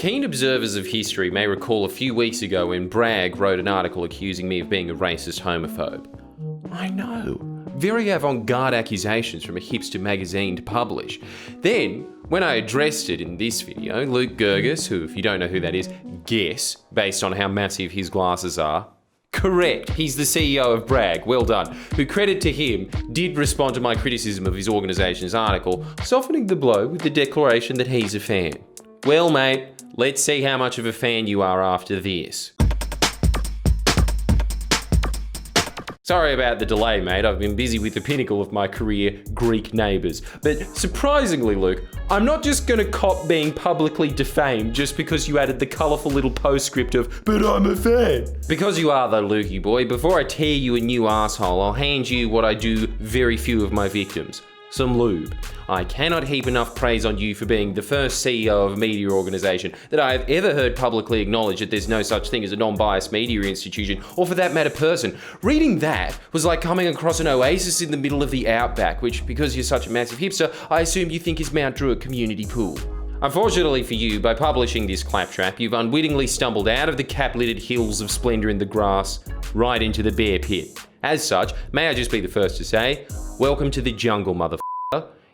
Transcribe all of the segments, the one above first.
Keen observers of history may recall a few weeks ago when Bragg wrote an article accusing me of being a racist homophobe. I know, very avant-garde accusations from a hipster magazine to publish. Then, when I addressed it in this video, Luke Girgis, who, if you don't know who that is, guess, based on how massive his glasses are. Correct, he's the CEO of Bragg, well done, who, credit to him, did respond to my criticism of his organisation's article, softening the blow with the declaration that he's a fan. Well, mate, let's see how much of a fan you are after this. Sorry about the delay, mate. I've been busy with the pinnacle of my career, Greek neighbours. But surprisingly, Luke, I'm not just going to cop being publicly defamed just because you added the colourful little postscript of, but I'm a fan. Because you are though, Lukey boy, before I tear you a new asshole, I'll hand you what I do very few of my victims. Some lube. I cannot heap enough praise on you for being the first CEO of a media organisation that I have ever heard publicly acknowledge that there's no such thing as a non-biased media institution, or for that matter person. Reading that was like coming across an oasis in the middle of the outback, which, because you're such a massive hipster, I assume you think is Mount Druitt community pool. Unfortunately for you, by publishing this claptrap, you've unwittingly stumbled out of the cap-littered hills of splendour in the grass, right into the bear pit. As such, may I just be the first to say, welcome to the jungle, motherfucker.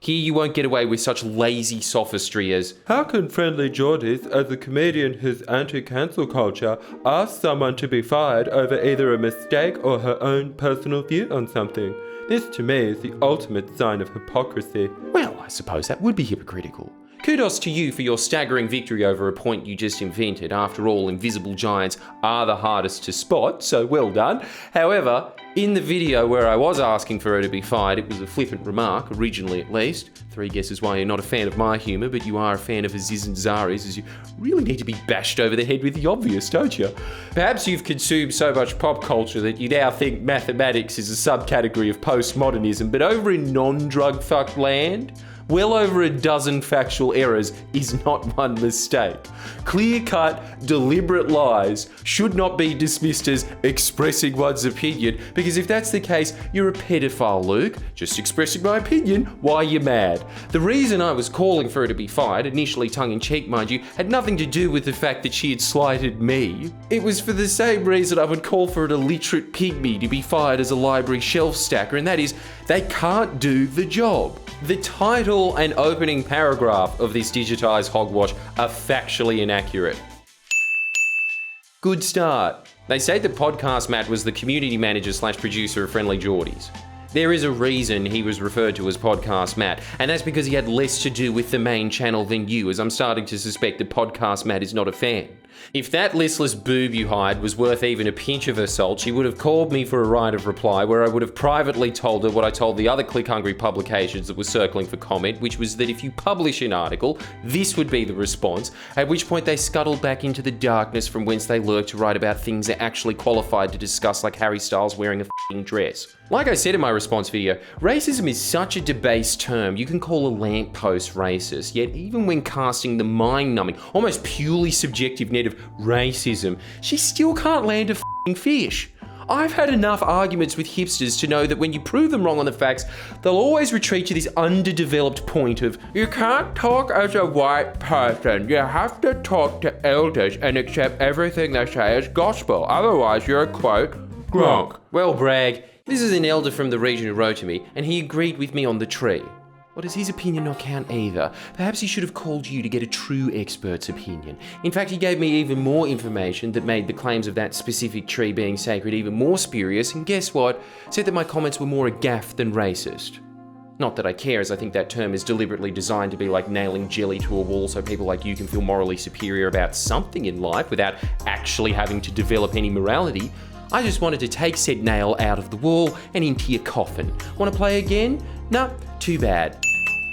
Here you won't get away with such lazy sophistry as, how can Friendly Girgis, as a comedian who's anti-cancel culture, ask someone to be fired over either a mistake or her own personal view on something? This to me is the ultimate sign of hypocrisy. Well, I suppose that would be hypocritical. Kudos to you for your staggering victory over a point you just invented. After all, invisible giants are the hardest to spot, so well done. However, in the video where I was asking for her to be fired, it was a flippant remark, originally at least. 3 guesses why you're not a fan of my humour, but you are a fan of Aziz Ansari's, as you really need to be bashed over the head with the obvious, don't you? Perhaps you've consumed so much pop culture that you now think mathematics is a subcategory of postmodernism, but over in non-drug fuck land, well over a dozen factual errors is not one mistake. Clear-cut, deliberate lies should not be dismissed as expressing one's opinion, because if that's the case, you're a pedophile, Luke. Just expressing my opinion, why you're mad. The reason I was calling for her to be fired, initially tongue-in-cheek mind you, had nothing to do with the fact that she had slighted me. It was for the same reason I would call for an illiterate pygmy to be fired as a library shelf stacker, and that is, they can't do the job. The title and opening paragraph of this digitised hogwash are factually inaccurate. Good start. They say that Podcast Matt was the community manager / producer of Friendly Geordies. There is a reason he was referred to as Podcast Matt, and that's because he had less to do with the main channel than you, as I'm starting to suspect that Podcast Matt is not a fan. If that listless boob you hired was worth even a pinch of her salt, she would have called me for a right of reply, where I would have privately told her what I told the other click-hungry publications that were circling for comment, which was that if you publish an article, this would be the response, at which point they scuttled back into the darkness from whence they lurk to write about things they're actually qualified to discuss, like Harry Styles wearing a f***ing dress. Like I said in my response video, racism is such a debased term. You can call a lamppost racist, yet even when casting the mind-numbing, almost purely subjective net of racism, she still can't land a f***ing fish. I've had enough arguments with hipsters to know that when you prove them wrong on the facts, they'll always retreat to this underdeveloped point of, you can't talk as a white person, you have to talk to elders and accept everything they say as gospel, otherwise you're a quote, drunk. Well, Bragg, this is an elder from the region who wrote to me, and he agreed with me on the tree. Or does his opinion not count either? Perhaps he should have called you to get a true expert's opinion. In fact, he gave me even more information that made the claims of that specific tree being sacred even more spurious, and guess what? Said that my comments were more a gaffe than racist. Not that I care, as I think that term is deliberately designed to be like nailing jelly to a wall so people like you can feel morally superior about something in life without actually having to develop any morality. I just wanted to take said nail out of the wall and into your coffin. Want to play again? No, too bad.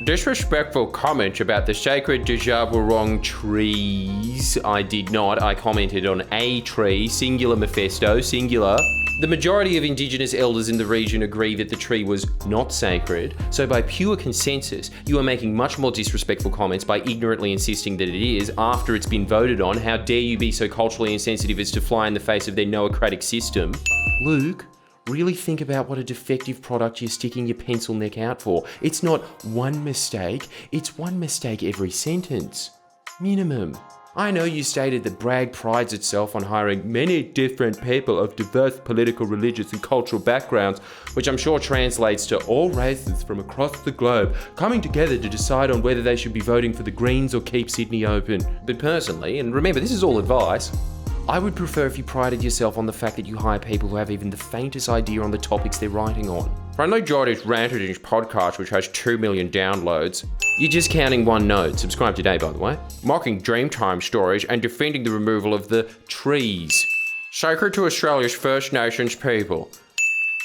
Disrespectful comments about the sacred deja vu wrong trees. I did not. I commented on a tree, singular Mephisto, singular. The majority of Indigenous elders in the region agree that the tree was not sacred, so by pure consensus, you are making much more disrespectful comments by ignorantly insisting that it is after it's been voted on. How dare you be so culturally insensitive as to fly in the face of their noocratic system? Luke, really think about what a defective product you're sticking your pencil neck out for. It's not one mistake, it's one mistake every sentence. Minimum. I know you stated that Bragg prides itself on hiring Many different people of diverse political, religious, and cultural backgrounds, which I'm sure translates to all races from across the globe, coming together to decide on whether they should be voting for the Greens or keep Sydney open. But personally, and remember this is all advice, I would prefer if you prided yourself on the fact that you hire people who have even the faintest idea on the topics they're writing on. Friendly Jordy's ranted in his podcast, which has 2 million downloads. You're just counting one node. Subscribe today, by the way. Mocking Dreamtime stories and defending the removal of the trees, sacred to Australia's First Nations people.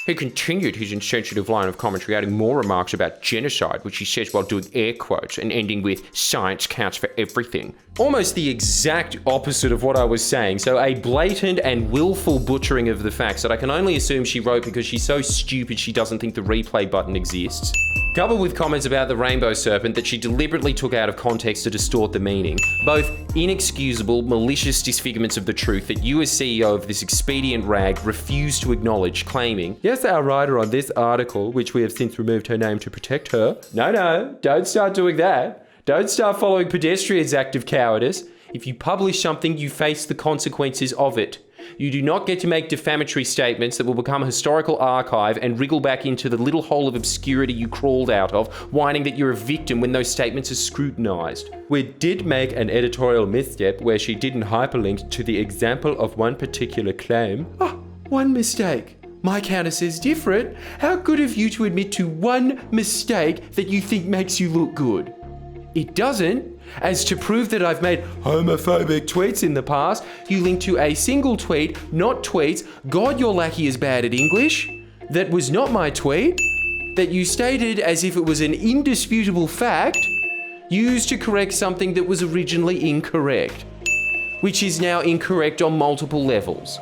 He continued his insensitive line of commentary, adding more remarks about genocide, which he says while doing air quotes, and ending with "science counts for everything." Almost the exact opposite of what I was saying, so a blatant and willful butchering of the facts that I can only assume she wrote because she's so stupid she doesn't think the replay button exists. Coupled with comments about the rainbow serpent that she deliberately took out of context to distort the meaning. Both inexcusable, malicious disfigurements of the truth that you as CEO of this expedient rag refuse to acknowledge, claiming, yes, our writer on this article, which we have since removed her name to protect her. No, don't start doing that. Don't start following pedestrians' act of cowardice. If you publish something, you face the consequences of it. You do not get to make defamatory statements that will become a historical archive and wriggle back into the little hole of obscurity you crawled out of, whining that you're a victim when those statements are scrutinised. We did make an editorial misstep where she didn't hyperlink to the example of one particular claim. One mistake. My counter says different. How good of you to admit to one mistake that you think makes you look good. It doesn't. As to prove that I've made homophobic tweets in the past, you link to a single tweet, not tweets, God your lackey is bad at English, that was not my tweet, that you stated as if it was an indisputable fact, used to correct something that was originally incorrect, which is now incorrect on multiple levels.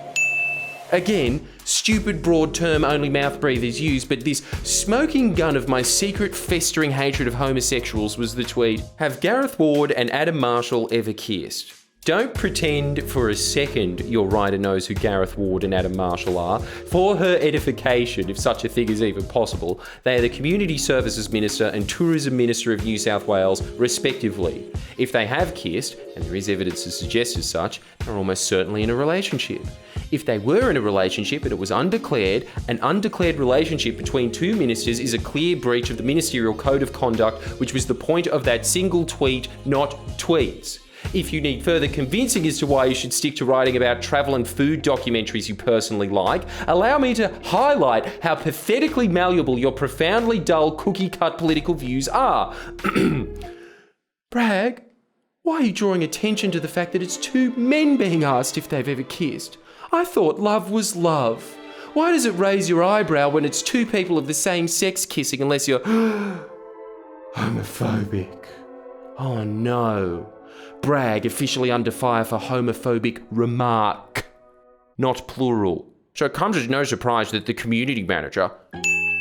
Again, stupid broad term only mouth breathers use, but this smoking gun of my secret festering hatred of homosexuals was the tweet, have Gareth Ward and Adam Marshall ever kissed? Don't pretend for a second your writer knows who Gareth Ward and Adam Marshall are. For her edification, if such a thing is even possible, they are the Community Services Minister and Tourism Minister of New South Wales, respectively. If they have kissed, and there is evidence to suggest as such, they're almost certainly in a relationship. If they were in a relationship and it was undeclared, an undeclared relationship between two ministers is a clear breach of the Ministerial Code of Conduct, which was the point of that single tweet, not tweets. If you need further convincing as to why you should stick to writing about travel and food documentaries you personally like, allow me to highlight how pathetically malleable your profoundly dull cookie-cut political views are. Bragg, why are you drawing attention to the fact that it's two men being asked if they've ever kissed? I thought love was love. Why does it raise your eyebrow when it's two people of the same sex kissing unless you're homophobic? Oh no. Bragg officially under fire for homophobic remark, not plural. So it comes as no surprise that the community manager...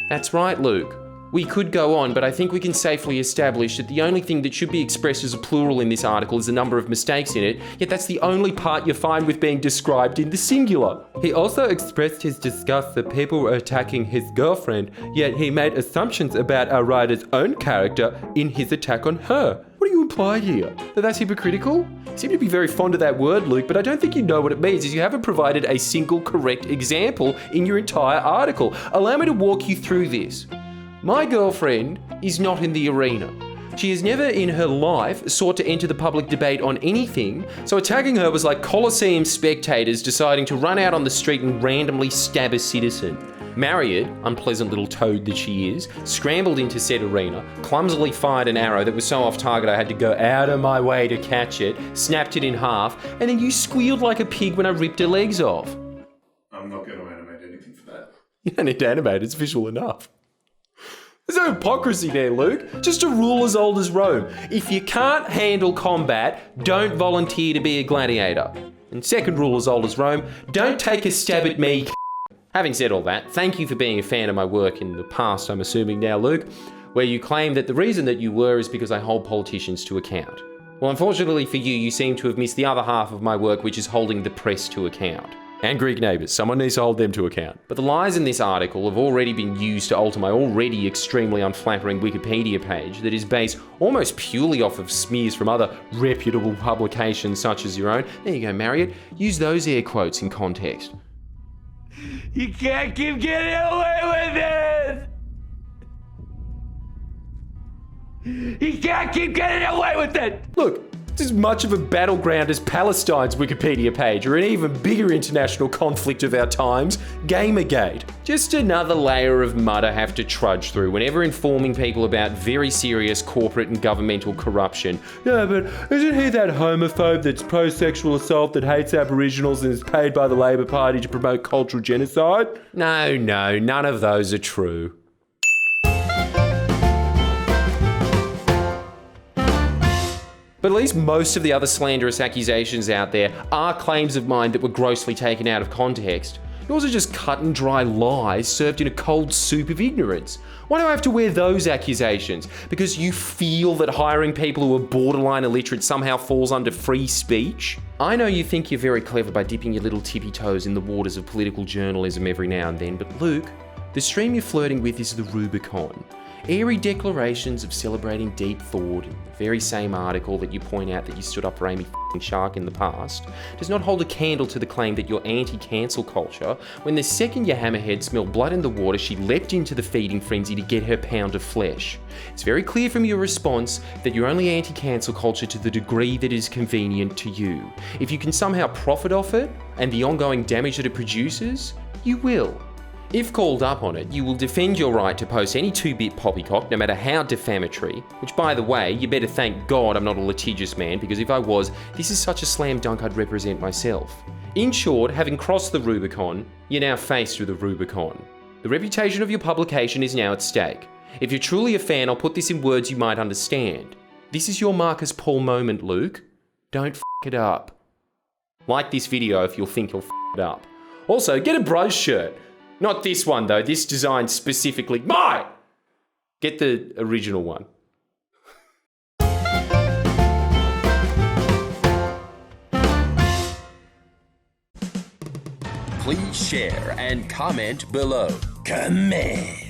That's right, Luke. We could go on, but I think we can safely establish that the only thing that should be expressed as a plural in this article is the number of mistakes in it, yet that's the only part you're fine with being described in the singular. He also expressed his disgust that people were attacking his girlfriend, yet he made assumptions about our writer's own character in his attack on her. What do you imply here? That that's hypocritical? You seem to be very fond of that word, Luke, but I don't think you know what it means, as you haven't provided a single correct example in your entire article. Allow me to walk you through this. My girlfriend is not in the arena. She has never in her life sought to enter the public debate on anything, so attacking her was like Colosseum spectators deciding to run out on the street and randomly stab a citizen. Mairéad, unpleasant little toad that she is, scrambled into said arena, clumsily fired an arrow that was so off target I had to go out of my way to catch it, snapped it in half, and then you squealed like a pig when I ripped her legs off. I'm not going to animate anything for that. You don't need to animate, it's visual enough. There's no hypocrisy there, Luke. Just a rule as old as Rome. If you can't handle combat, don't volunteer to be a gladiator. And second rule as old as Rome, don't take a stab at me. Having said all that, thank you for being a fan of my work in the past, I'm assuming now, Luke, where you claim that the reason that you were is because I hold politicians to account. Well, unfortunately for you, you seem to have missed the other half of my work, which is holding the press to account. And Greek neighbours. Someone needs to hold them to account. But the lies in this article have already been used to alter my already extremely unflattering Wikipedia page that is based almost purely off of smears from other reputable publications such as your own. There you go, Mairéad. Use those air quotes in context. You can't keep getting away with it! You can't keep getting away with it! Look, it's as much of a battleground as Palestine's Wikipedia page, or an even bigger international conflict of our times, Gamergate. Just another layer of mud I have to trudge through whenever informing people about very serious corporate and governmental corruption. Yeah, but isn't he that homophobe that's pro-sexual assault that hates Aboriginals and is paid by the Labor Party to promote cultural genocide? No, none of those are true. But at least most of the other slanderous accusations out there are claims of mine that were grossly taken out of context. Yours are just cut and dry lies served in a cold soup of ignorance. Why do I have to wear those accusations? Because you feel that hiring people who are borderline illiterate somehow falls under free speech? I know you think you're very clever by dipping your little tippy toes in the waters of political journalism every now and then, but Luke, the stream you're flirting with is the Rubicon. Airy declarations of celebrating deep thought in the very same article that you point out that you stood up for Amy Shark in the past does not hold a candle to the claim that you're anti-cancel culture when the second your hammerhead smelled blood in the water she leapt into the feeding frenzy to get her pound of flesh. It's very clear from your response that you're only anti-cancel culture to the degree that is convenient to you. If you can somehow profit off it and the ongoing damage that it produces, you will. If called up on it, you will defend your right to post any two-bit poppycock, no matter how defamatory, which, by the way, you better thank God I'm not a litigious man, because if I was, this is such a slam dunk I'd represent myself. In short, having crossed the Rubicon, you're now faced with a Rubicon. The reputation of your publication is now at stake. If you're truly a fan, I'll put this in words you might understand. This is your Marcus Paul moment, Luke. Don't f*** it up. Like this video if you'll think you'll f*** it up. Also, get a Bros shirt. Not this one though, this designed specifically. Mine! Get the original one. Please share and comment below. Comment.